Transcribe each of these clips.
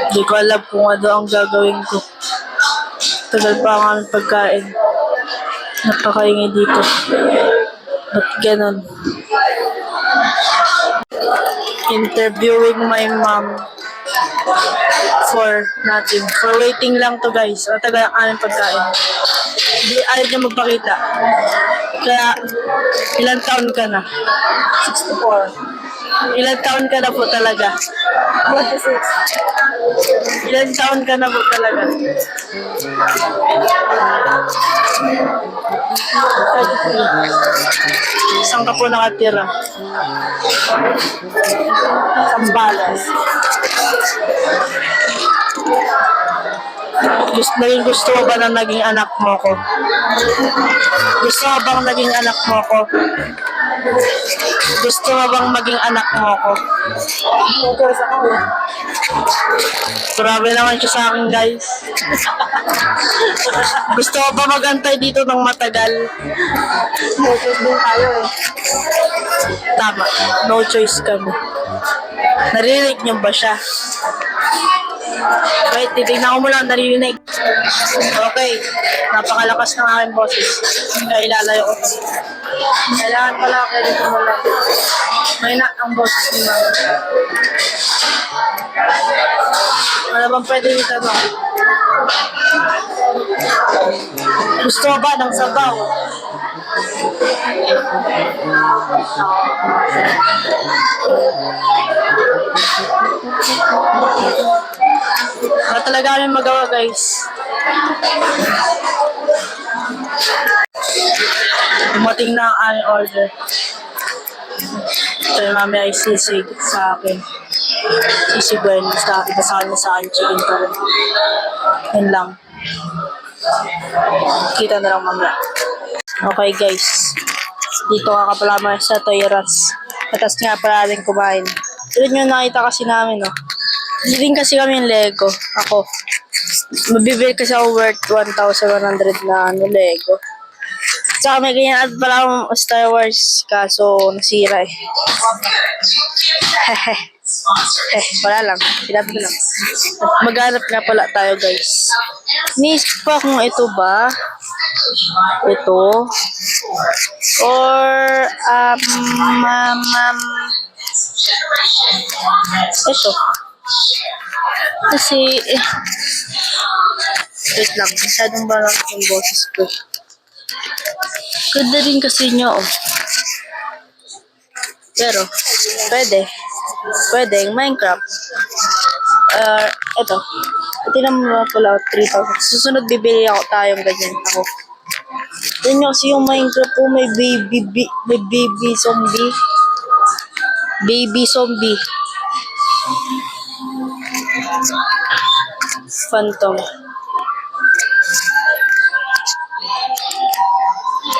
Hindi ko alam kung ano ang gagawin ko. Tagal pa ang aming pagkain. Napakaingay dito. Ba't ganun? Interviewing my mom. For nothing. For waiting lang to guys. Matagal ang aming pagkain. Hindi ayaw niya magpakita. Kaya, ilang taon ka na? 64. Ilang taon ka na po talaga? 26. Ilang taon ka na po talaga? 33. Saan ka po nakatira? Sambalas. Gusto mo ba na naging anak mo ko? Gusto mo bang naging anak mo ko? Gusto mo bang maging anak mo ko? Focus ako. Grabe naman siya sa akin, guys. Gusto mo ba magantay dito ng matagal? Focus din tayo eh. Tama. No choice kami. Narinig niyo ba siya? Wait, titignan ko muna ang narinig. Okay. Napakalakas ng aking boses. Kaya ilalayo ko. Kailangan pala dito mo lang. May na ang boses ni Mama. Ano bang pwede dito ba? Gusto mo ba ng sabaw? Wala talaga kami magawa, guys. Dumating na ang aming order. So, yung mami ay sisig sa akin. Sisiguin. Basta kita sa akin chicken pa rin. Yan lang. Kita na lang mamaya. Okay, guys. Dito ka pala sa Toyras. Atas nga pala rin kumain. Tulad nyo nakita kasi namin, no? Hindi din kasi kami yung Lego. Ako. Mabibili kasi ako worth 1,100 na Lego. Tsaka may ganyan at pala akong Star Wars. Kaso nasira eh. Wala lang. Sinabi ko lang. At maghanap nga pala tayo, guys. Nisip pa kung ito ba? Ito. Or, ito. Kasi, wait lang. Masyadong balak yung boses ko. Ganda rin kasi niya, oh. Pero, pwede. Pwede yung Minecraft. Ito. Ito mo pala, 3,000. Susunod, bibili ako tayong ganyan. Ako. Yan nyo kasi yung Minecraft po, may baby zombie. Baby zombie. Phantom.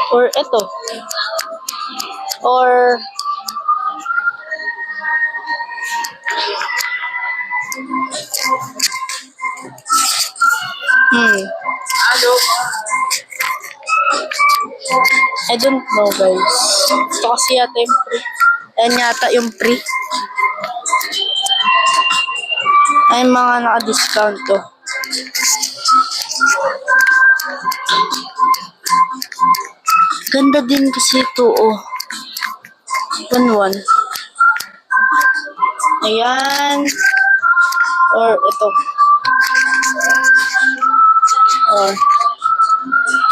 Or ito. Or I don't know, guys. Ito kasi yata yung free. Ayan yata yung free. Ay, mga naka-discount to. Ganda din kasi ito, oh. 1-1. Ayan. Or ito. Or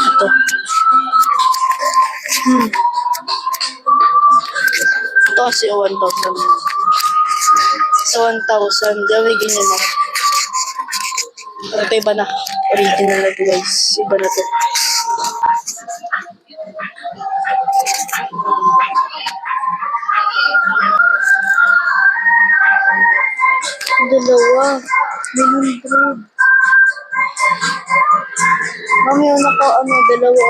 ito. Ito kasi 1,000. Sa 1,000. Dami ganyan ako. Ito iba na. Original na ito, guys. Iba na ito. Dalawa. 900. Mami, ano ko, dalawa.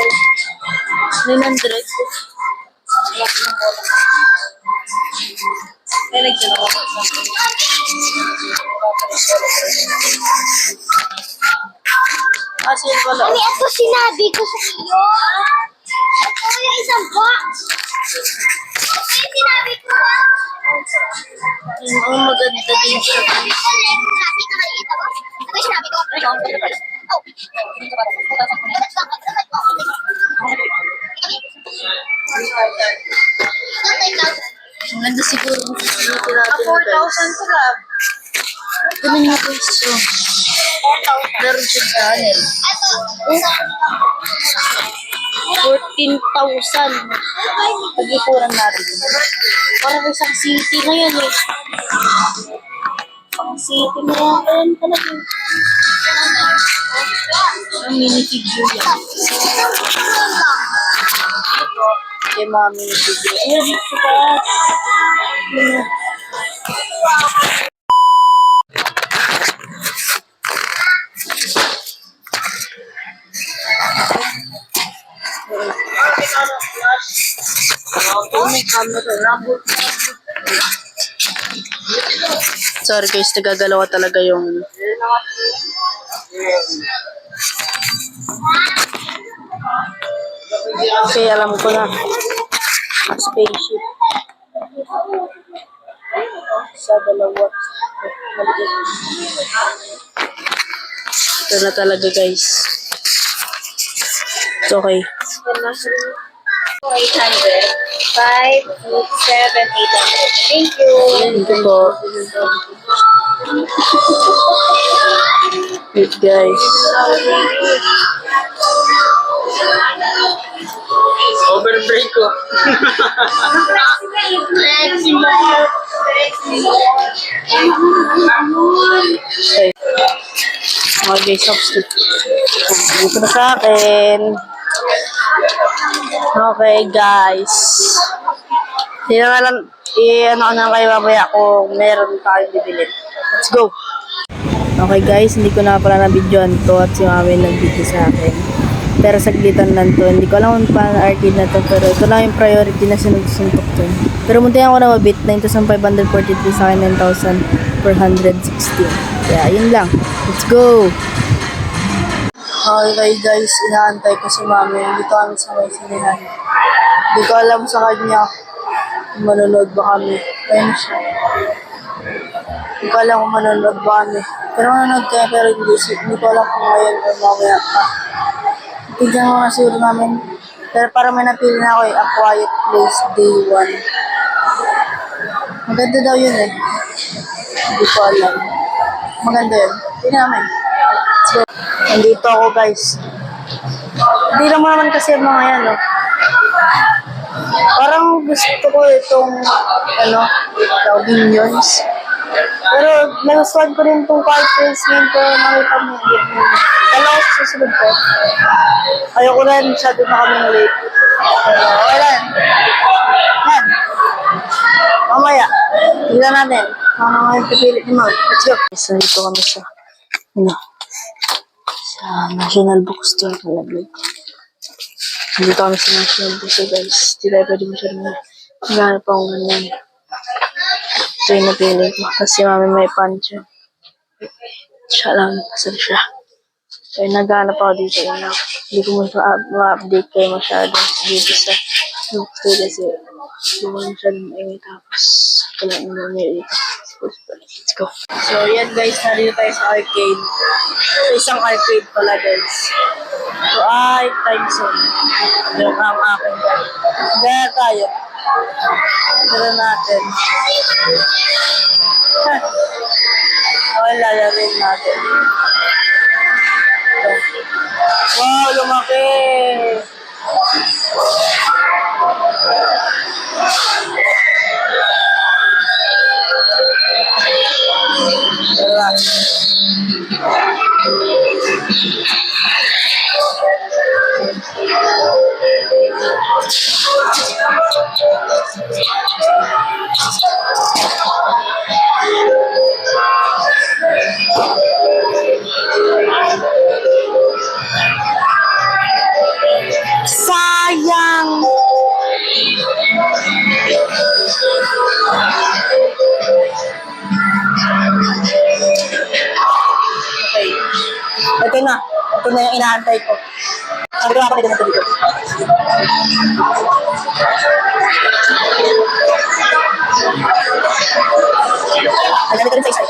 900. Ay, nagdalawa. Sige, wala. Mami, ito sinabi ko sa iyo. Ito yung isang box. Ito yung sinabi ko. Ang maganda din siya. Ang ganda siguro ng facility natin. 4,000 to love. Ganun nga po siya. Meron siya sa anin. 14,000. Pag-ikuran natin. Parang isang city na yan eh. Pang city na yan. Ayan talaga. Ang minifigure yan. Yung mga minifigure. Ayan, dito pa. Ayan. May camera. Sorry guys, nagagalaw talaga yung okay, alam ko na. Spaceship. Sa dalawa. Ito na talaga guys. It's okay. 800. 5, 6, 7, 800. Thank you. Thank you po. Wait guys. Overbreak ko. Okay. Okay guys, substitute. Dito na sa akin. Okay guys. Hindi na lang, ano ko na kayo mamaya kung meron tayong bibilin. Let's go! Okay guys, hindi ko na pala na-videoan to at si mami nag-video sa akin. Pero saglitan lang to. Hindi ko alam kung paano arcade na to, pero ito lang yung priority na sinuntok to. Pero muntihan ko na mabit, 9,543 sa akin, 9,416. Kaya yun lang. Let's go! Okay guys, inaantay ko si mami. Dito kami sa may sinihan. Hindi ko alam sa kanya kung manonood ba kami. Ayun siya. Hindi ko alam kung manonood ba kami. Pero manonood kaya, pero hindi ko alam kung ngayon o mamaya pa. Tignan mo na siguro namin. Pero parang may napili na ako eh. A Quiet Place Day 1. Maganda daw yun eh. Hindi ko alam. Maganda yun. Tignan namin. So, nandito ako guys. Hindi lang mo naman kasi mga yan, no? Parang gusto ko itong, Minions. Pero nagustuhan ko rin itong Quiet Place ngayon ko nakita mo yun. Kala ko susunod ko. Ayoko rin, masyado na kami late. Pero okay lang. Yan. Mamaya. Tignan natin. Mamaya pipilit ni Mount. Let's go. So, dito kami sa, sa National Bookstore Kalablag. Dito kami sa National Bookstore guys. Di tayo pwede masyado na. Naghanap pa akong ganyan. Ito yung napili ko. Kasi mami may punch. Siya lang. Pasal siya. So, naghanap ako dito. Hindi ko ma-update kayo masyado dito sa bookstore kasi hindi ko masyadong maingay tapos wala naman may dito. Let's go. So, yan guys. Narito tayo sa arcade. So, isang arcade pala guys. So, time zone. Yung ang akin guys. Gaya tayo. Tara natin. Okay, lalarin natin. Wow, lumaki! Tara. Sayang! Okay. Ito na. Ito na yung inaantay ko. Ang gawa ko dito dito. Ay, ganito rin sa isa.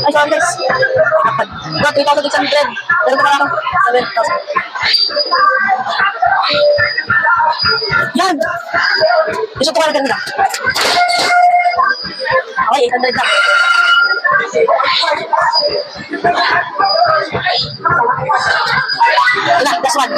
Ay, sorry guys. Got 3,600. Pero pa lang ako. 7,000. Yan! Gusto ko lang na. Okay, 800 lang. Wala, that's one.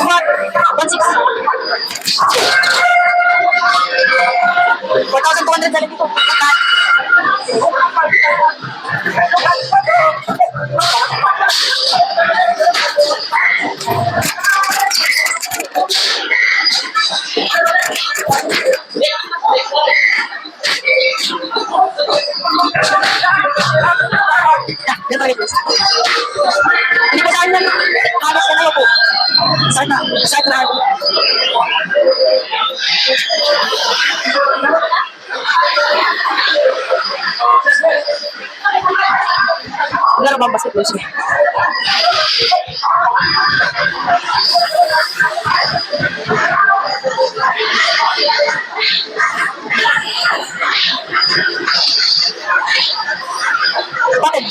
What? 1,600. 4,200 na lang dito. Yan tayo guys. Hindi ko saan lang. Halos na ngayon po. Saan na? Saan na? Laro bang basketball siya? Bakit?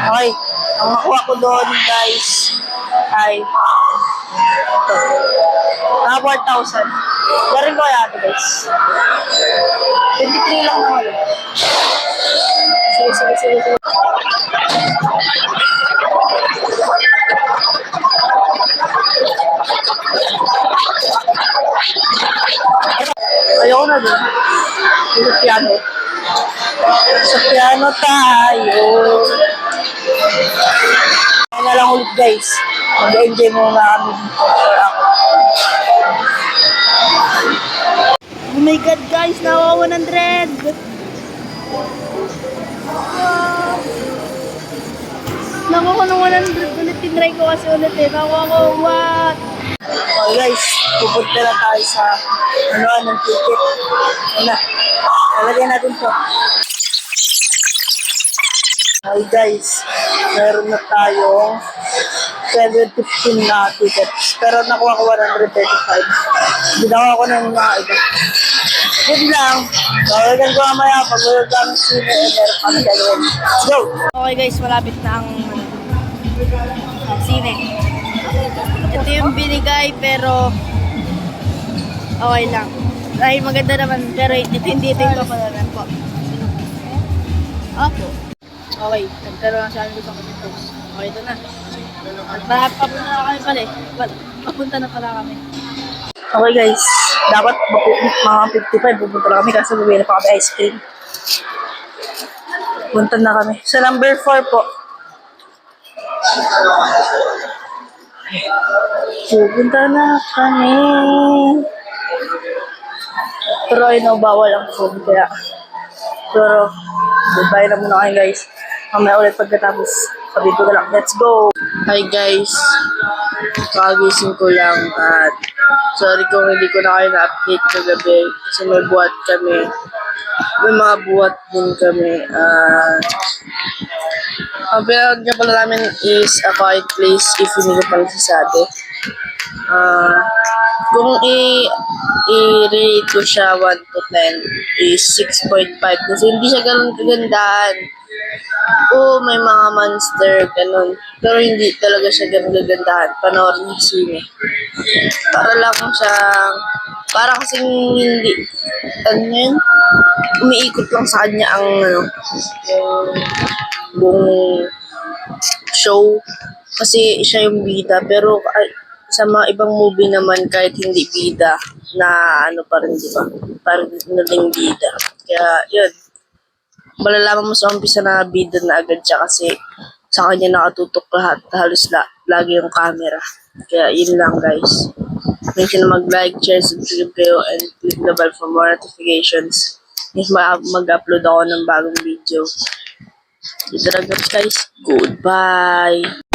Okay, ang nakuha ko doon guys ay ito. 4,000. Garin ko yan guys. 23 lang naman. Sige. Ayoko na din. Sa piano. Sa piano tayo. Kaya na lang ulit guys. Mag-enjoy muna kami dito. Oh my god guys, nawa 100! Nakuha ko ng 100 ulit. Tinry ko kasi ulit eh. Nakuha ko, what? Okay guys, pupunta na tayo sa ng ticket. Ano, lalagyan natin to. Okay guys, meron na tayong 715 na tickets. Pero nakuha ko 135. Ginawa ko ng mga iba. Good lang. Tawagan ko mamaya pag wala kami sino meron kami gagawin. Let's go! Okay guys, malapit na ang sine. Ito yung binigay pero okay lang. Dahil maganda naman pero hindi ito yung papalaran po. Opo. Okay, nagkaroon lang sa amin dito kami post. Okay, ito na. Papunta na kami pala eh. Papunta na pala kami. Okay guys, dapat mga 55 pupunta na kami kasi bumili pa kami ice cream. Punta na kami. Sa number 4 po. Pupunta na kami. Pero I know bawal ang phone kaya. Pero goodbye na muna kayo guys. Mamaya ulit pagkatapos. Sabi ko lang, let's go! Hi guys. Kagising ko lang at sorry kung hindi ko na kayo na-update kagabi kasi may buhat kami. May mga buhat din kami. Ang pinag niya pala namin is A Quiet Place if hindi ko pa nasasabi. Kung i-rate ko siya 1 to 10 is 6.5 kasi hindi siya ganun kagandahan. Oo, may mga monster, ganun. Pero hindi talaga siya ganun kagandahan. Panoorin yung sine. Para lang siyang, para kasing hindi, ano yun? Umiikot lang sa kanya ang, yung buong show. Kasi siya yung bida. Pero sa mga ibang movie naman, kahit hindi bida, na ano pa rin, di ba? Parang naging bida. Kaya, yun. malalaman mo sa umpisa na bida na agad siya kasi sa kanya nakatutok lahat, halos lagi yung camera. Kaya yun lang guys. Make sure na mag-like, share, subscribe kayo, and click the bell for more notifications. If mag-upload ako ng bagong video. Ito na guys. Goodbye!